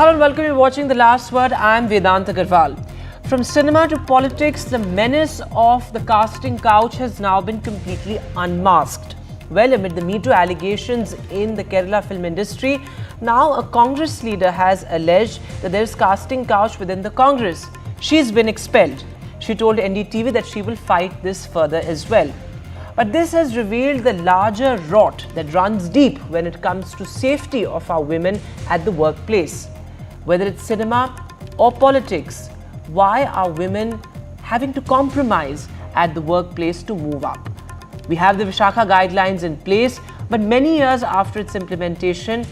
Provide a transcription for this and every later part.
Hello and welcome. You're watching The Last Word. I'm Vedanta Agarwal. From cinema to politics, the menace of the casting couch has now been completely unmasked. Well, amid the MeToo allegations in the Kerala film industry, now a Congress leader has alleged that there is casting couch within the Congress. She's been expelled. She told NDTV that she will fight this further as well. But this has revealed the larger rot that runs deep when it comes to safety of our women at the workplace. Whether it's cinema or politics, why are women having to compromise at the workplace to move up? We have the Vishakha guidelines in place, but many years after its implementation,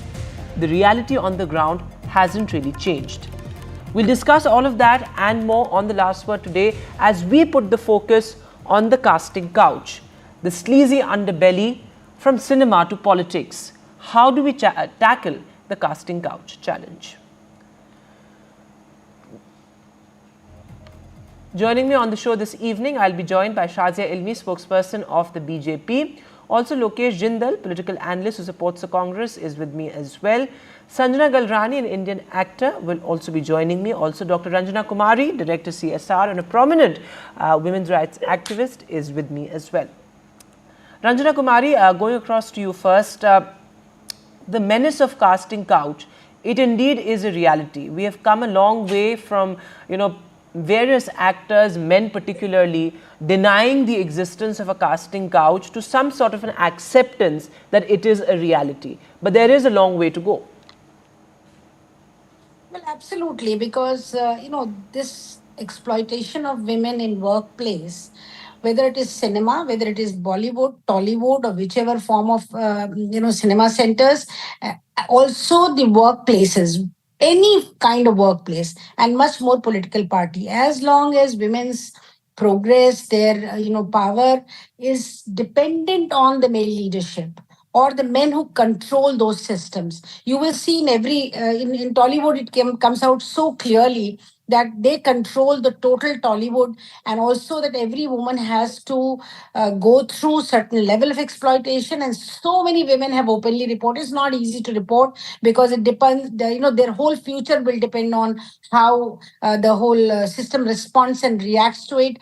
the reality on the ground hasn't really changed. We'll discuss all of that and more on The Last Word today as we put the focus on the casting couch, the sleazy underbelly from cinema to politics. How do we tackle the casting couch challenge? Joining me on the show this evening, I'll be joined by Shazia Ilmi, spokesperson of the BJP. Also, Lokesh Jindal, political analyst who supports the Congress, is with me as well. Sanjana Galrani, an Indian actor, will also be joining me. Also, Dr. Ranjana Kumari, director CSR and a prominent women's rights activist, is with me as well. Ranjana Kumari, going across to you first. The menace of casting couch, it indeed is a reality. We have come a long way from, various actors, men particularly, denying the existence of a casting couch to some sort of an acceptance that it is a reality. But there is a long way to go. Well, absolutely, because, this exploitation of women in workplace, whether it is cinema, whether it is Bollywood, Tollywood, or whichever form of, cinema centers, also the workplaces, any kind of workplace, and much more political party. As long as women's progress, their, power is dependent on the male leadership or the men who control those systems. You will see in every in Tollywood comes out so clearly that they control the total Tollywood, and also that every woman has to go through certain level of exploitation. And so many women have openly reported. It's not easy to report because it depends. Their whole future will depend on how the whole system responds and reacts to it.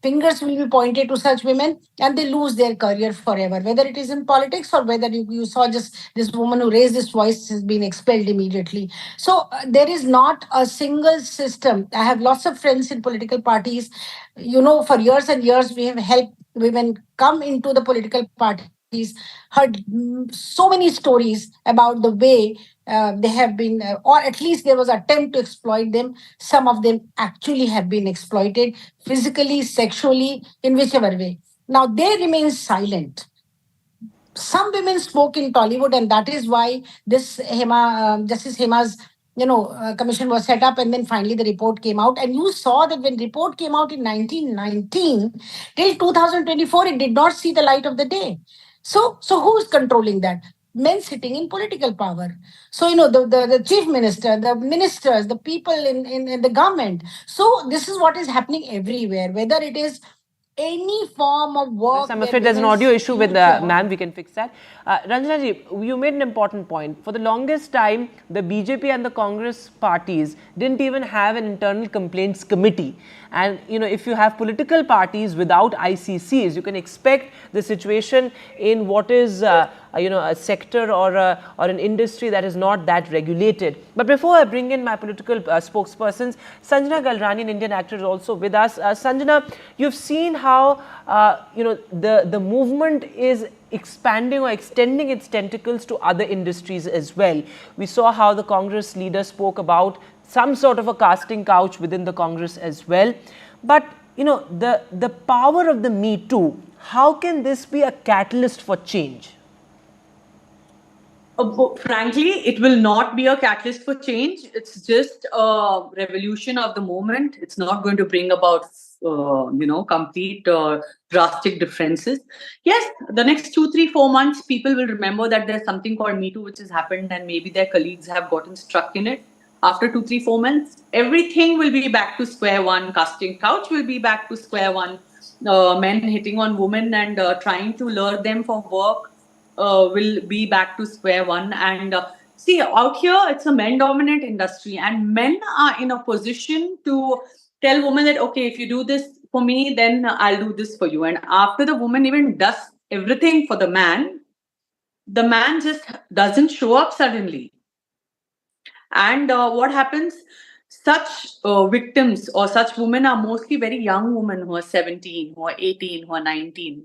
Fingers will be pointed to such women and they lose their career forever, whether it is in politics or whether you saw just this woman who raised this voice has been expelled immediately. So there is not a single system. I have lots of friends in political parties. For years and years, we have helped women come into the political parties, heard so many stories about the way they have been, or at least there was an attempt to exploit them. Some of them actually have been exploited physically, sexually, in whichever way. Now they remain silent. Some women spoke in Tollywood, and that is why this Justice Hema's commission was set up, and then finally the report came out. And you saw that when report came out in 1919 till 2024, it did not see the light of the day. So who is controlling that? Men sitting in political power. So, the chief minister, the ministers, the people in the government. So this is what is happening everywhere, whether it is any form of work. Yes, I'm afraid there's an audio issue with the ma'am. We can fix that. Ranjana ji, you made an important point. For the longest time, the BJP and the Congress parties didn't even have an internal complaints committee. And, if you have political parties without ICCs, you can expect the situation in what is, a sector or an industry that is not that regulated. But before I bring in my political spokespersons, Sanjana Galrani, an Indian actor, is also with us. Sanjana, you've seen how, the movement is expanding or extending its tentacles to other industries as well. We saw how the Congress leader spoke about some sort of a casting couch within the Congress as well. But, the power of the MeToo, how can this be a catalyst for change? Frankly, it will not be a catalyst for change. It's just a revolution of the moment. It's not going to bring about, complete drastic differences. Yes, the next 2, 3, 4 months, people will remember that there's something called MeToo which has happened, and maybe their colleagues have gotten stuck in it. After 2, 3, 4 months, everything will be back to square one. Casting couch will be back to square one. Men hitting on women and trying to lure them for work will be back to square one. And See, out here, it's a men-dominant industry, and men are in a position to tell women that, okay, if you do this for me, then I'll do this for you. And after the woman even does everything for the man just doesn't show up suddenly. And what happens? Such victims or such women are mostly very young women who are 17, who are 18, who are 19.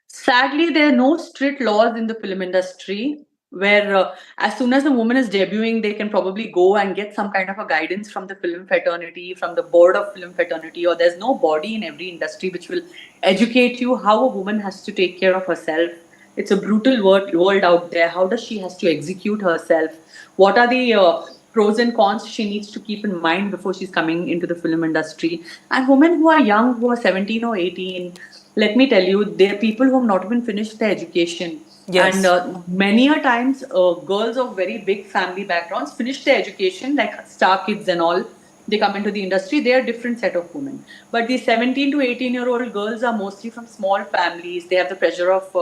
Sadly, there are no strict laws in the film industry where, as soon as a woman is debuting, they can probably go and get some kind of a guidance from the film fraternity, from the board of film fraternity, or there's no body in every industry which will educate you how a woman has to take care of herself. It's a brutal world out there. How does she has to execute herself? What are the pros and cons she needs to keep in mind before she's coming into the film industry? And women who are young, who are 17 or 18, let me tell you, there are people who have not even finished their education. Yes. And many a times, girls of very big family backgrounds finish their education, like star kids and all. They come into the industry, they are a different set of women. But the 17 to 18-year-old girls are mostly from small families. They have the pressure of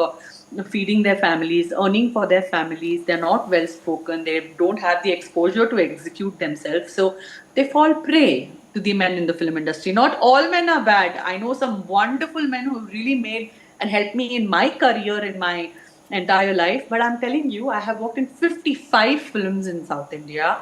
feeding their families, earning for their families. They're not well spoken. They don't have the exposure to execute themselves. So they fall prey to the men in the film industry. Not all men are bad. I know some wonderful men who really made and helped me in my career, in my entire life. But I'm telling you, I have worked in 55 films in South India,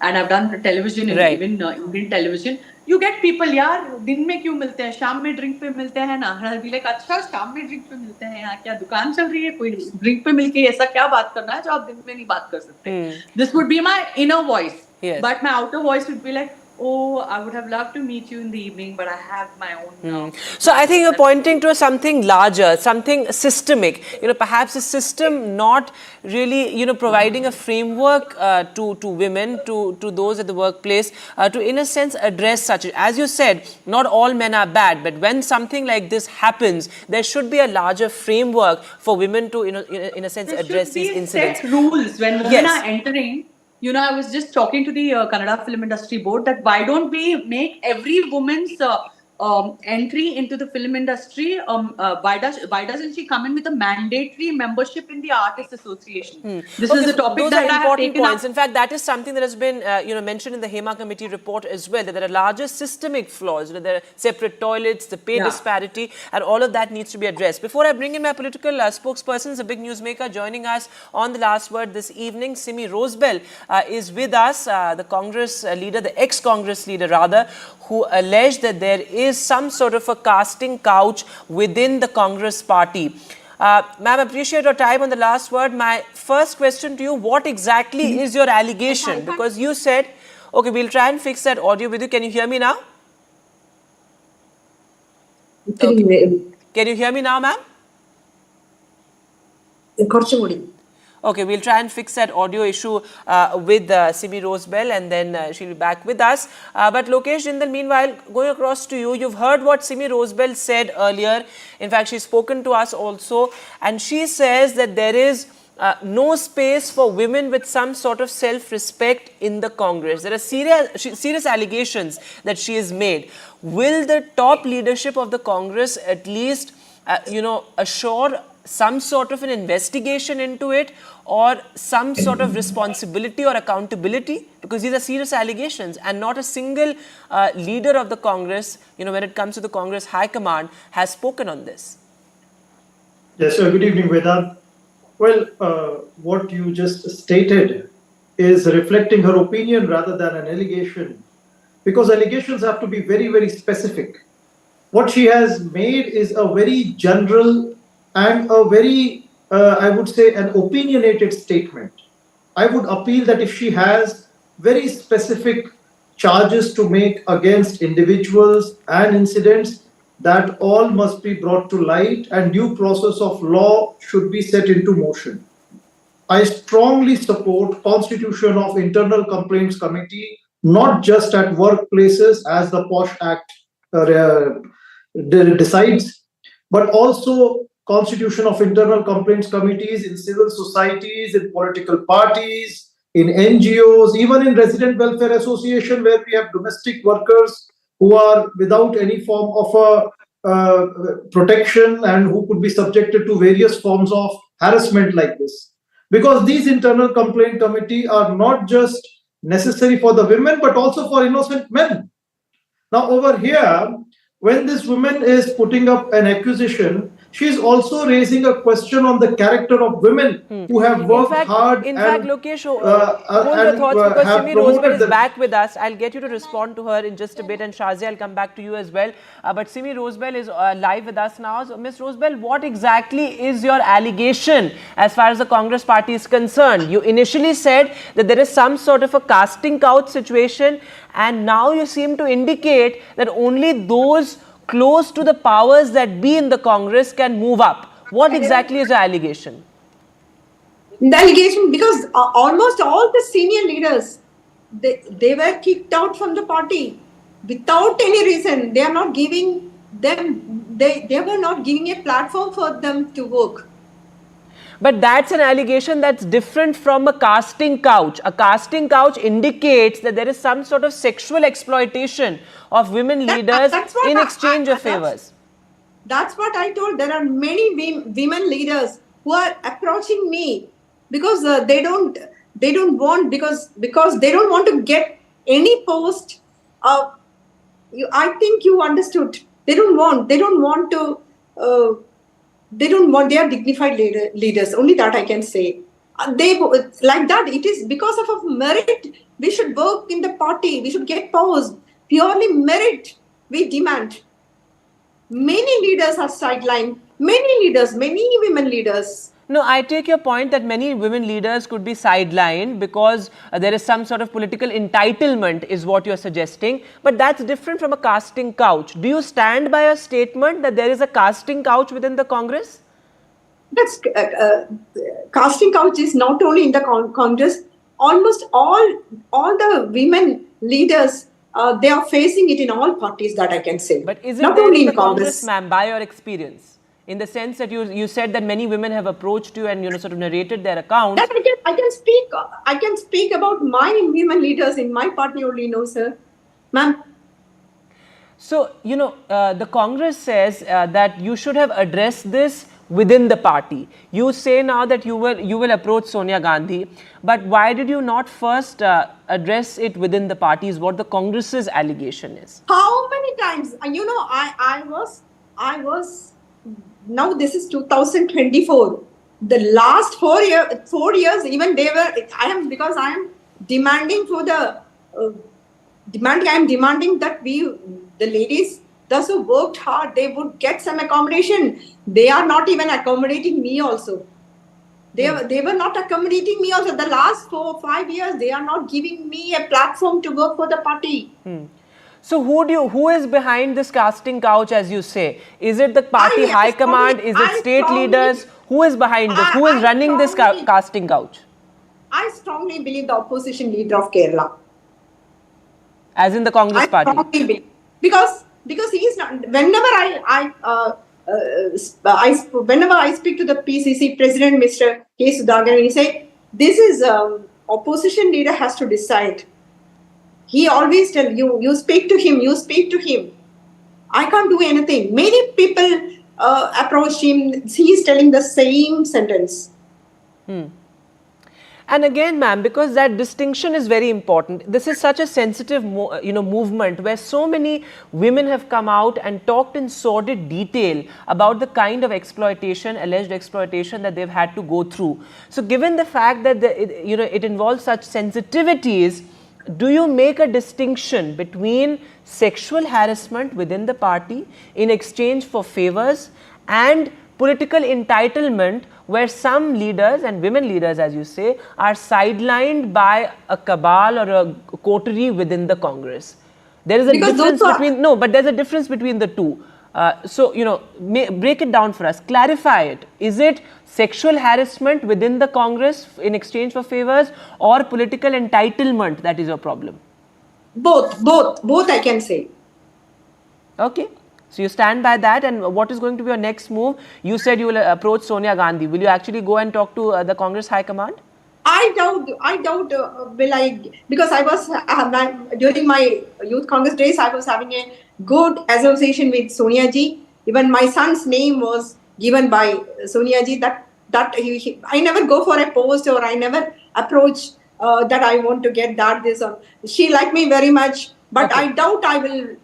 and I've done television, Right. even Indian television. You get people, यार दिन में क्यों मिलते हैं, शाम में drink पे मिलते हैं ना. I'll be like, अच्छा शाम में ड्रिंक पे मिलते हैं, यहाँ क्या दुकान चल रही है, कोई ड्रिंक पे मिलके ऐसा क्या बात करना है जो आप दिन में नहीं बात कर सकते. This would be my inner voice. Yes. But my outer voice would be like, oh, I would have loved to meet you in the evening, but I have my own. So I think you're pointing to something larger, something systemic. Perhaps a system not really, providing a framework to women, to those at the workplace, to in a sense address such. As you said, not all men are bad, but when something like this happens, there should be a larger framework for women to, in a sense, address these incidents. Set rules when women Yes. are entering. I was just talking to the Kannada Film Industry Board that why don't we make every woman's entry into the film industry, why doesn't she come in with a mandatory membership in the Artists Association? This is a topic those that are I have important taken points. up. In fact, that is something that has been mentioned in the Hema Committee report as well, that there are larger systemic flaws. There are separate toilets, the pay disparity, and all of that needs to be addressed. Before I bring in my political spokesperson, a big newsmaker joining us on the last word this evening, Simi Rosebel is with us, the Congress leader, the ex-Congress leader rather, who alleged that there is some sort of a casting couch within the Congress party. Ma'am, appreciate your time on the last word. My first question to you, what exactly is your allegation? Because you said, okay, we'll try and fix that audio with you. Can you hear me now? Okay. Can you hear me now, ma'am? Okay, we'll try and fix that audio issue with Simi Rosebel, and then she'll be back with us. But Lokesh Jindal, meanwhile, going across to you, you've heard what Simi Rosebel said earlier. In fact, she's spoken to us also, and she says that there is no space for women with some sort of self-respect in the Congress. There are serious allegations that she has made. Will the top leadership of the Congress at least, assure some sort of an investigation into it, or some sort of responsibility or accountability? Because these are serious allegations, and not a single leader of the Congress, when it comes to the Congress High Command, has spoken on this. Yes, good evening, Vedant. Well, what you just stated is reflecting her opinion rather than an allegation, because allegations have to be very, very specific. What she has made is a very general and a very, I would say, an opinionated statement. I would appeal that if she has very specific charges to make against individuals and incidents, that all must be brought to light and due process of law should be set into motion. I strongly support constitution of Internal Complaints Committee, not just at workplaces as the POSH Act decides, but also constitution of internal complaints committees in civil societies, in political parties, in NGOs, even in resident welfare association, where we have domestic workers who are without any form of a protection and who could be subjected to various forms of harassment like this. because these internal complaint committee are not just necessary for the women but also for innocent men. Now, over here, when this woman is putting up an accusation, she is also raising a question on the character of women who have worked hard in and fact, Lokesh, hold your thoughts because have Simi Rosebel promoted is the. back with us. I'll get you to respond to her in just a bit, and Shazia, I'll come back to you as well. But Simi Rosebel is live with us now. So, Ms. Rosebel, what exactly is your allegation as far as the Congress party is concerned? You initially said that there is some sort of a casting couch situation, and now you seem to indicate that only those close to the powers that be in the Congress can move up. What exactly is your allegation? The allegation, because almost all the senior leaders, they were kicked out from the party without any reason. They are not giving them, they were not giving a platform for them to work. But that's an allegation that's different from a casting couch. A casting couch indicates that there is some sort of sexual exploitation of women leaders in exchange of favors. That's what I told. There are many women leaders who are approaching me because they don't want, because they don't want to get any post. I think you understood. They don't want to. They are dignified leaders. Only that I can say. They like that. It is because of merit. We should work in the party. We should get powers. Purely merit we demand. Many leaders are sidelined. Many women leaders. No, I take your point that many women leaders could be sidelined because there is some sort of political entitlement is what you're suggesting. But that's different from a casting couch. Do you stand by a statement that there is a casting couch within the Congress? That's casting couch is not only in the Congress. Almost all the women leaders, they are facing it in all parties, that I can say. But is it not there only in the Congress, ma'am, by your experience? In the sense that you said that many women have approached you and sort of narrated their accounts. That I can speak about my women leaders in my party only, no sir, ma'am. So the Congress says that you should have addressed this within the party. You say now that you will approach Sonia Gandhi, but why did you not first address it within the party? Is what the Congress's allegation is. How many times? I was. Now this is 2024. The last 4 years, even they were. I am demanding for the demand. I am demanding that the ladies, those who worked hard, they would get some accommodation. They are not even accommodating me. Also, they were not accommodating me. Also, the last 4 or 5 years, they are not giving me a platform to work for the party. So who is behind this casting couch, as you say? Is it the party high command? Is it state leaders? Who is behind this? Who is running this casting couch? I strongly believe the opposition leader of Kerala. As in the Congress party? Strongly believe, because he is not. Whenever I speak to the PCC president, Mr. K. Sudhagan, he say this is opposition leader has to decide. He always tell you speak to him. I can't do anything. Many people approach him. He is telling the same sentence. And again, ma'am, because that distinction is very important. This is such a sensitive, movement where so many women have come out and talked in sordid detail about the kind of exploitation, alleged exploitation that they've had to go through. So, given the fact that it involves such sensitivities, do you make a distinction between sexual harassment within the party in exchange for favors and political entitlement, where some leaders and women leaders, as you say, are sidelined by a cabal or a coterie within the Congress? There is a difference between, but there's a difference between the two. So, break it down for us, clarify it. Is it sexual harassment within the Congress in exchange for favors, or political entitlement that is your problem? Both I can say. Okay. So, you stand by that, and what is going to be your next move? You said you will approach Sonia Gandhi. Will you actually go and talk to the Congress High Command? I doubt will I, because I was during my youth Congress days, I was having a good association with Sonia ji. Even my son's name was given by Sonia ji. That that I never go for a post, or I never approach that I want to get that this or she liked me very much, but Okay. I doubt I will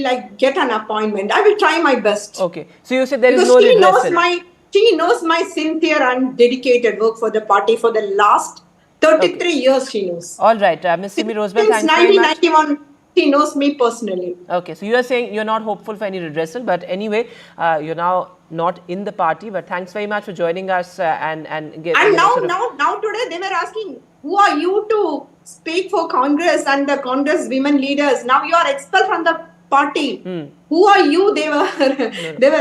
like get an appointment. I will try my best. Okay. So you said there is Because no redressal. she knows my sincere and dedicated work for the party for the last 33 years. She knows. All right. Ms. Simi Rosebel, Since thanks very much. 1991, she knows me personally. Okay, so you are saying you're not hopeful for any redressal, but anyway, you're now not in the party. But thanks very much for joining us and give. And now today they were asking, who are you to speak for Congress and the Congress women leaders? Now you are expelled from the party. Who are you? They were.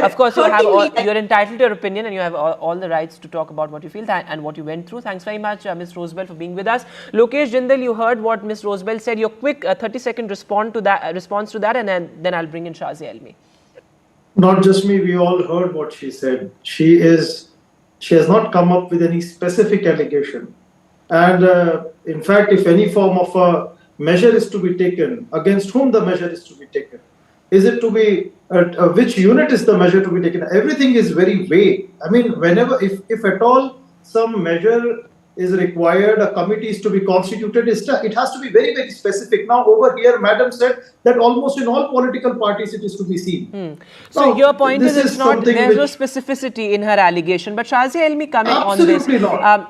Of course, hurting me. you're entitled to your opinion, and you have all the rights to talk about what you feel and what you went through. Thanks very much, Ms. Rosebel, for being with us. Lokesh Jindal, you heard what Ms. Rosebel said. Your quick 30-second response to that, and then I'll bring in Shazi Elmi. Not just me, we all heard what she said. She has not come up with any specific allegation. And in fact, if any form of a measure is to be taken, against whom the measure is to be taken? Is it to be, which unit is the measure to be taken? Everything is very vague. I mean, whenever, if at all some measure is required, a committee is to be constituted, it has to be very, very specific. Now, over here, Madam said that almost in all political parties it is to be seen. So Now, your point is there's no which, specificity in her allegation. But Shazi Elmi come in on this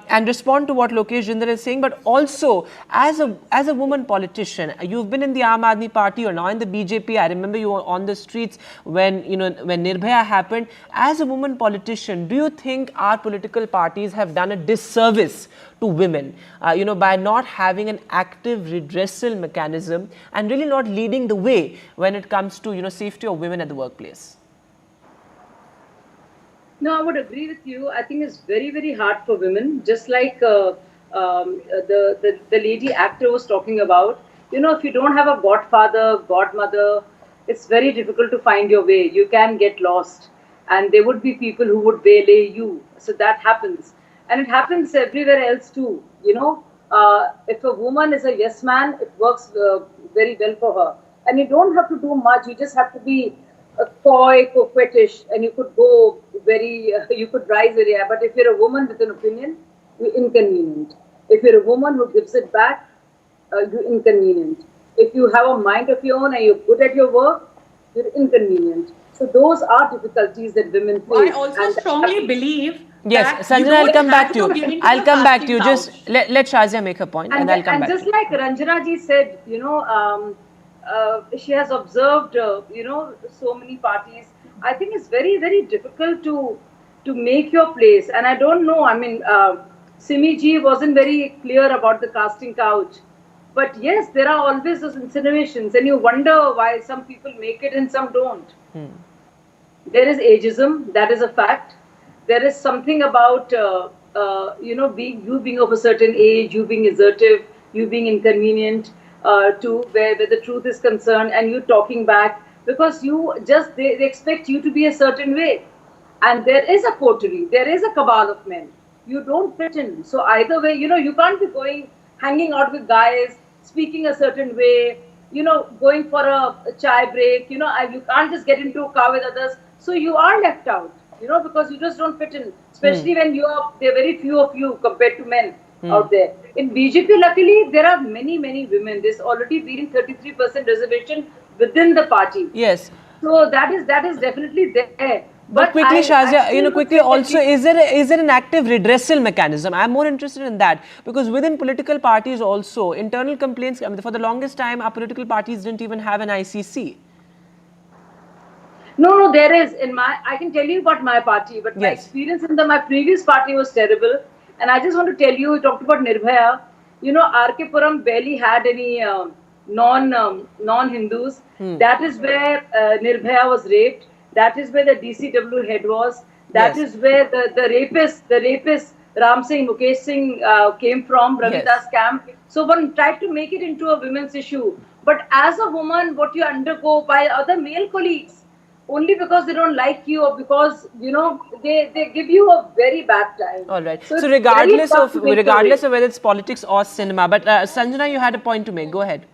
and respond to what Lokesh Jindal is saying. But also, as a woman politician, you've been in the Aam Aadmi Party or now in the BJP. I remember you were on the streets when Nirbhaya happened. As a woman politician, do you think our political parties have done a disservice to women, by not having an active redressal mechanism and really not leading the way when it comes to, safety of women at the workplace? No, I would agree with you. I think it's very, very hard for women, just like the lady actor was talking about. If you don't have a godfather, godmother, it's very difficult to find your way. You can get lost, and there would be people who would waylay you. So that happens. And it happens everywhere else too, if a woman is a yes man, it works very well for her. And you don't have to do much, you just have to be coy, coquettish, and you could go you could rise very high. But if you're a woman with an opinion, you're inconvenient. If you're a woman who gives it back, you're inconvenient. If you have a mind of your own and you're good at your work, you're inconvenient. So those are difficulties that women face. I also strongly believe. Yes, Sanjana, I'll come back to you. I'll come back to you. Just let Shazia make her point, and I'll come back. And just like Ranjana ji said, she has observed, so many parties. I think it's very, very difficult to make your place. And I don't know. I mean, Simi ji wasn't very clear about the casting couch. But yes, there are always those insinuations, and you wonder why some people make it and some don't. There is ageism, that is a fact. There is something about, being of a certain age, you being assertive, you being inconvenient to where the truth is concerned, and you talking back because they expect you to be a certain way. And there is a coterie, there is a cabal of men. You don't fit in. So either way, you can't be hanging out with guys, speaking a certain way, going for a chai break, you can't just get into a car with others. So you are left out. Because you just don't fit in, especially when there are very few of you compared to men out there. In BJP, luckily, there are many, many women. There's already been 33% reservation within the party. Yes. So that is definitely there. But quickly, Shazia, is there an active redressal mechanism? I'm more interested in that because within political parties also, internal complaints, for the longest time, our political parties didn't even have an ICC. No, there is. I can tell you about my party, but my experience in my previous party was terrible. And I just want to tell you, we talked about Nirbhaya. R.K. Puram barely had any non-Hindus. That is where Nirbhaya was raped. That is where the DCW head was. That is where the rapist Ram Singh, Mukesh Singh came from, Ravidas camp. So one tried to make it into a women's issue. But as a woman, what you undergo by other male colleagues, only because they don't like you or because, they give you a very bad time. All right. So regardless of whether it's politics or cinema, but Sanjana, you had a point to make. Go ahead.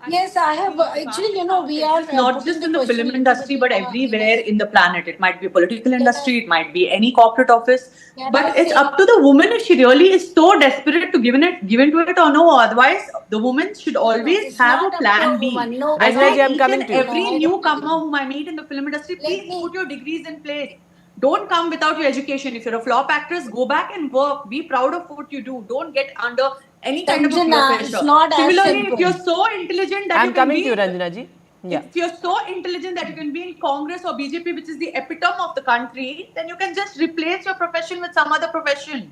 Yes, I have actually, we are not putting just the in the question film into industry, but the, everywhere in the planet. It might be a political industry, it might be any corporate office. Can But I it's say- up to the woman if she really is so desperate to give into it or no. Otherwise, the woman should always it's have not a up to plan a B. woman. No, I Ranjana say ji, I'm each coming and to you. every No, I don't newcomer agree. whom I meet in the film industry, Let please me- put your degrees in place. Don't come without your education. If you're a flop actress, go back and work. Be proud of what you do. Don't get under any kind of a peer Sanjana, pressure. it's not as Similarly, if simple. you're so intelligent that I'm you can coming be to you, Ranjana ji. Yeah. if you're so intelligent that you can be in Congress or BJP, which is the epitome of the country, then you can just replace your profession with some other profession.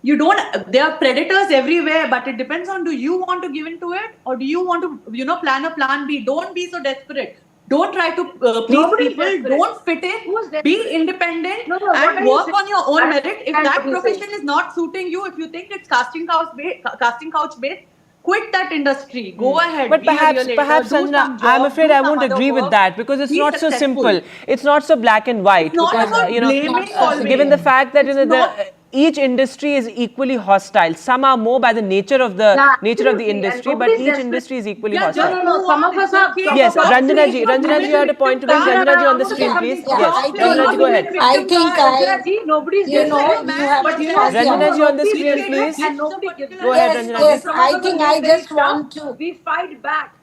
You don't. There are predators everywhere, but it depends on, do you want to give into it, or do you want to plan a plan B? Don't be so desperate. Don't try to please Nobody's people. desperate. Don't fit in. Who's desperate? Be independent No, what and are you work saying? on your own I merit. If understand that what you're profession saying. is not suiting you, if you think it's casting couch based, quit that industry. Go ahead. But Be a perhaps, real actor. perhaps, Do Sanjana, some I'm job. afraid Do I some won't other agree with work. that because it's Be not so successful. simple. It's not so black and white. It's not Because, about blaming always. given the fact that It's not- each industry is equally hostile. Some are more by the nature of the absolutely. industry, And but nobody's each desperate. industry is equally Yeah, hostile. just No. move Some on. of us It's are. okay. Yes, Stop Ranjana creating ji, a Ranjana ji, you had a point to make. victim Ranjana ji on the card. screen, Stop please. being- Yes, stop Ranjana ji, playing go ahead. victim I think card. Nobody's you know, desperate. you have But to you know, Shazia. Ranjana ji on the please screen, take please. it. Nobody gives Go ahead, Yes, Ranjana yes. ji. Some of I us think are I being very just want tough. to. We fight back.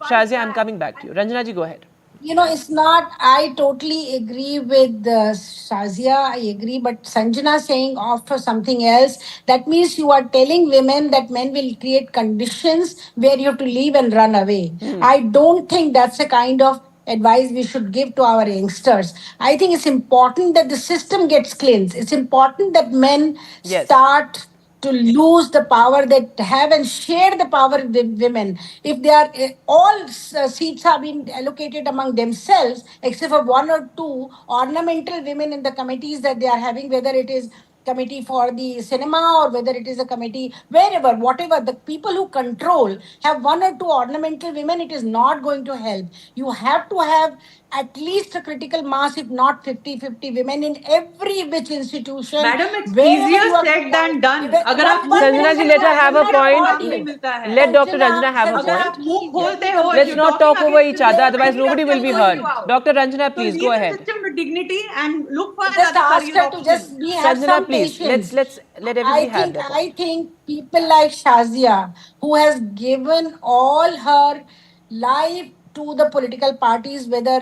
Shazia, I'm coming back to you. Ranjana ji, go ahead. It's not, I totally agree with Shazia, I agree, but Sanjana saying off for something else, that means you are telling women that men will create conditions where you have to leave and run away. I don't think that's the kind of advice we should give to our youngsters. I think it's important that the system gets cleansed. It's important that men Yes. start to lose the power they have and share the power with women. If they are all seats have been allocated among themselves, except for one or two ornamental women in the committees that they are having, whether it is committee for the cinema or whether it is a committee wherever, whatever, the people who control have one or two ornamental women, it is not going to help. You have to have at least a critical mass, if not 50-50 women in every which institution. Madam, it's wherever easier you are said than done. Even- अगर आप one Sanjana minute, ji, let her have a I'm not point. audible. मिलता है. Let Dr. Ranjana have a Sanjana, अगर आप point. मुंह खोलते हो, if Let's you're not talking talk over against each other, the otherwise law, nobody will be they'll heard. throw you out. Dr. Ranjana, So please leave go the ahead. system with dignity and look for just another ask career her to option. just be have Sanjana, some please, patience. let's let everybody have their I point. think people like Shazia, who has given all her life to the political parties, whether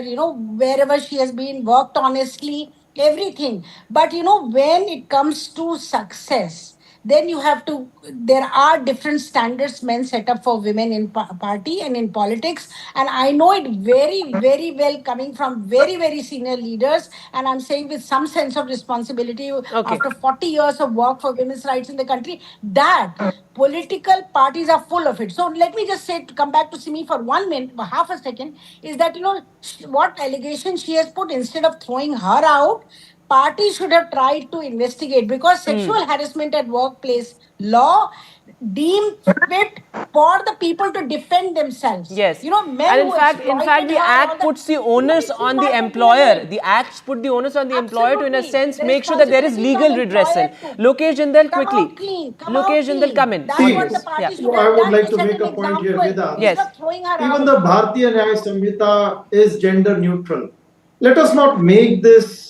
wherever she has been worked honestly, everything. But when it comes to success, then you have to. There are different standards men set up for women in party and in politics, and I know it very, very well coming from very, very senior leaders. And I'm saying with some sense of responsibility Okay. after 40 years of work for women's rights in the country, that political parties are full of it. So let me just say, to come back to Simi for 1 minute, half a second, is that what allegation she has put, instead of throwing her out, parties should have tried to investigate, because sexual harassment at workplace law deemed fit for the people to defend themselves. Yes. Men And who in fact, exploited the her, all act puts the onus She on the might have been employer. raped. The acts put the onus on the employer to, in a Absolutely. sense, The make sure that there is responsibility legal of employer redressal. to Lokesh Jindal, come quickly. out clean. Lokesh Jindal, come in That's on what the this. party Yeah. should I have would done, like to to set make an a point here, example Vedant. Yes. instead of throwing her Even out. the Bharatiya Nyaya Samhita is gender neutral. Let us not make this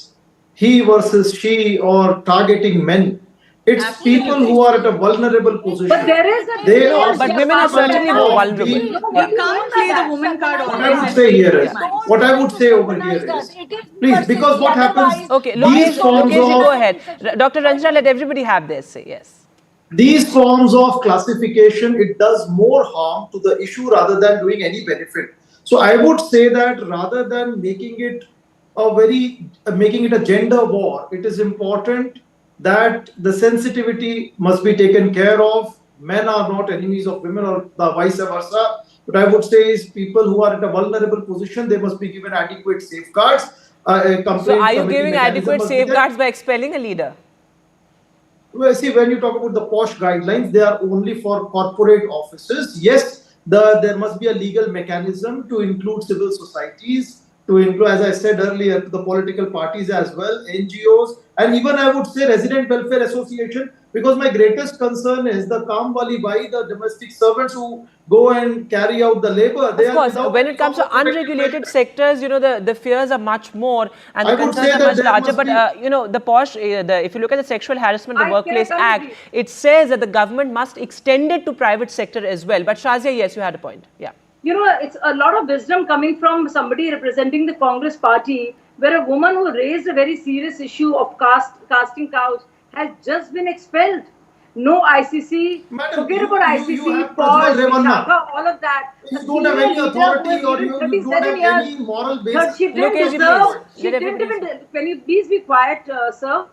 he versus she or targeting men. It's people who are at a vulnerable position. But there is a They difference. are But women are capable certainly more of vulnerable. being. No, Yeah. You can't play the woman card What always. I would say here is, Yeah. what I would say over here is, please, because what happens, Okay, these forms Lokesh, go of ahead. Dr. Ranjana, let everybody have their say. Yes. these forms of classification, it does more harm to the issue rather than doing any benefit. So I would say that rather than making it a gender war, it is important that the sensitivity must be taken care of. Men are not enemies of women, or the vice versa. What I would say is, people who are at a vulnerable position, they must be given adequate safeguards. So are you giving adequate safeguards by expelling a leader? Well, see, when you talk about the POSH guidelines, they are only for corporate offices. Yes, there must be a legal mechanism to include civil societies, to include, as I said earlier, the political parties as well, NGOs, and even I would say resident welfare association. Because my greatest concern is the Kaam Wali Bai, the domestic servants who go and carry out the labor. They Of course, are when it comes to unregulated sectors, the fears are much more and the concerns are much larger. But, the posh, if you look at the Sexual Harassment in the Workplace Act, it says that the government must extend it to private sector as well. But Shazia, yes, you had a point. Yeah. It's a lot of wisdom coming from somebody representing the Congress party, where a woman who raised a very serious issue of casting couch has just been expelled. No ICC, Madam, forget about ICC, you have Posh, Prajwal Revanna. Vishakha, all of that. You don't have any authority or you don't have any moral basis. She didn't deserve, she didn't even, can you please be quiet, sir?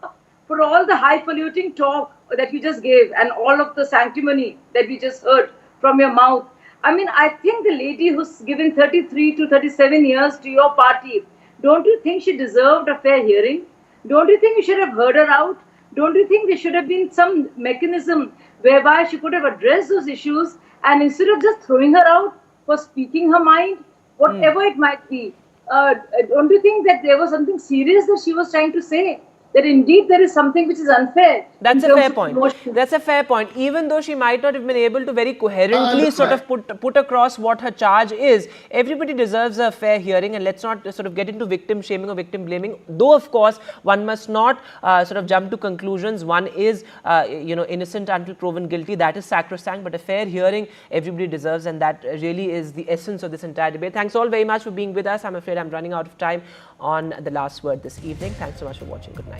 For all the high polluting talk that you just gave and all of the sanctimony that we just heard from your mouth, I mean, I think the lady who's given 33 to 37 years to your party, don't you think she deserved a fair hearing? Don't you think you should have heard her out? Don't you think there should have been some mechanism whereby she could have addressed those issues and instead of just throwing her out for speaking her mind, whatever it might be, don't you think that there was something serious that she was trying to say? That indeed there is something which is unfair. That's a fair point. That's a fair point. Even though she might not have been able to very coherently sort of put across what her charge is, everybody deserves a fair hearing, and let's not sort of get into victim shaming or victim blaming. Though, of course, one must not sort of jump to conclusions. One is, innocent until proven guilty. That is sacrosanct. But a fair hearing, everybody deserves, and that really is the essence of this entire debate. Thanks all very much for being with us. I'm afraid I'm running out of time on The Last Word this evening. Thanks so much for watching. Good night.